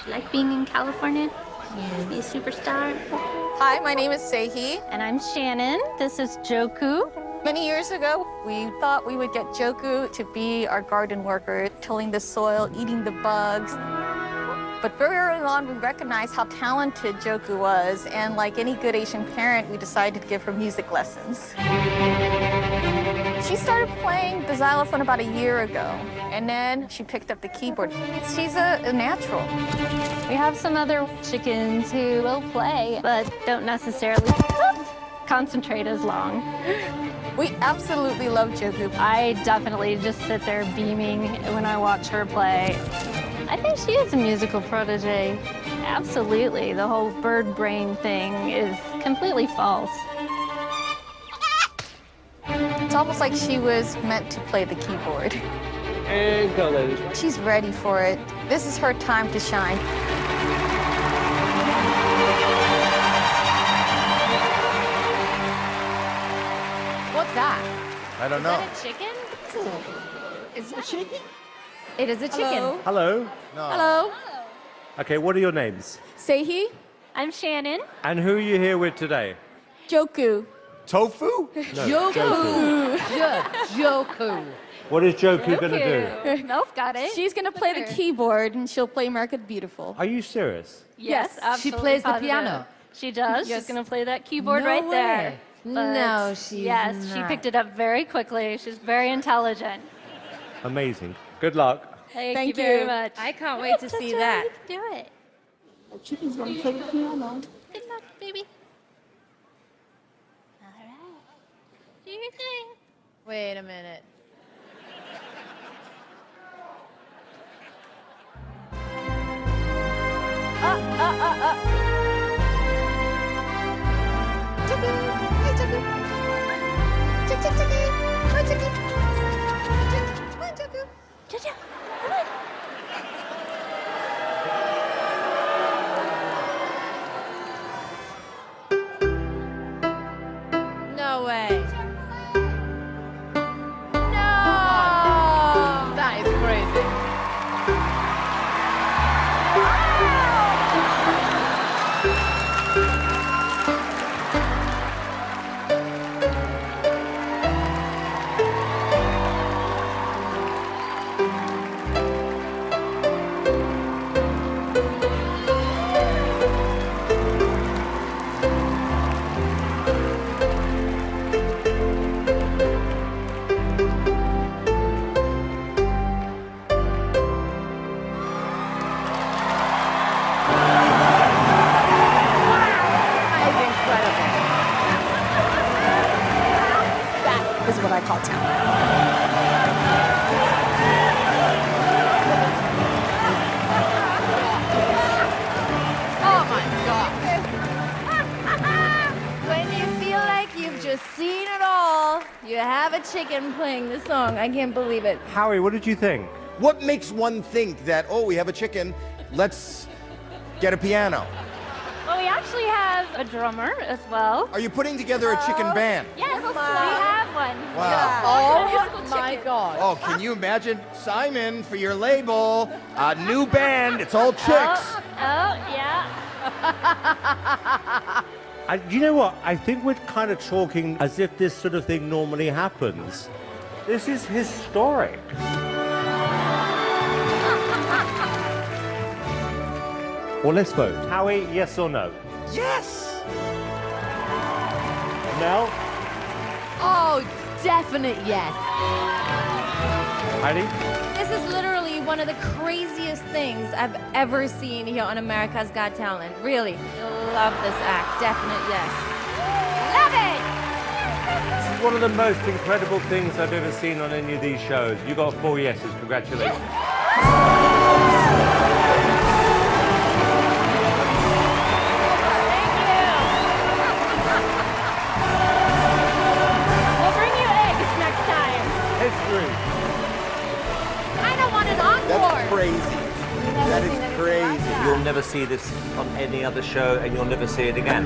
you like being in California? Yeah. Be a superstar? Hi, my name is Seihee. And I'm Shannon. This is Joku. Many years ago, we thought we would get Joku to be our garden worker, tilling the soil, eating the bugs. But very early on, we recognized how talented Joku was, and like any good Asian parent, we decided to give her music lessons. She started playing the xylophone about a year ago, and then she picked up the keyboard. She's a natural. We have some other chickens who will play, but don't necessarily concentrate as long. We absolutely love Joku. I definitely just sit there beaming when I watch her play. I think she is a musical protege. Absolutely. The whole bird brain thing is completely false. It's almost like she was meant to play the keyboard. And go, ladies. She's ready for it. This is her time to shine. What's that? I don't know. Is that a chicken? Is it a chicken? It is a chicken. Hello. Hello. No. Hello. Okay, what are your names? Seihee. I'm Shannon. And who are you here with today? Joku. Tofu? No, Joku. Joku. What is Joku going to do? Nope, got it. She's gonna play the keyboard and she'll play America the Beautiful. Are you serious? Yes, absolutely. She plays the positive. piano. She does. Yes. She's going to play that keyboard No right there. way. But No, she's yes, she not. picked it up very quickly. She's very intelligent. Amazing. Good luck. Thank Thank you very you. much. I can't wait to see that. Do it. The chicken's gonna play the piano. Good luck, baby. All right. Do your thing. Wait a minute. Jojo, come on. No way. No! That is crazy. That is incredible. That is what I call talent. Oh my God. When you feel like you've just seen it all, you have a chicken playing the song. I can't believe it. Howie, what did you think? What makes one think that, oh, we have a chicken, let's get a piano? Well, we actually have a drummer as well. Are you putting together a chicken band? Yes, we have one. Wow. Oh my God. Oh, can you imagine? Simon, for your label, a new band, it's all chicks. Oh, yeah. You know what? I think we're kind of talking as if this sort of thing normally happens. This is historic. Well, let's vote. Howie, yes or no? Yes! Mel? Oh, definite yes. Heidi? This is literally one of the craziest things I've ever seen here on America's Got Talent. Really. Love this act. Definite yes. Love it! This is one of the most incredible things I've ever seen on any of these shows. You got 4 yeses. Congratulations. Thank you. We'll bring you eggs next time. History. I don't want an encore. That's crazy. That is crazy. You'll never see this on any other show, and you'll never see it again.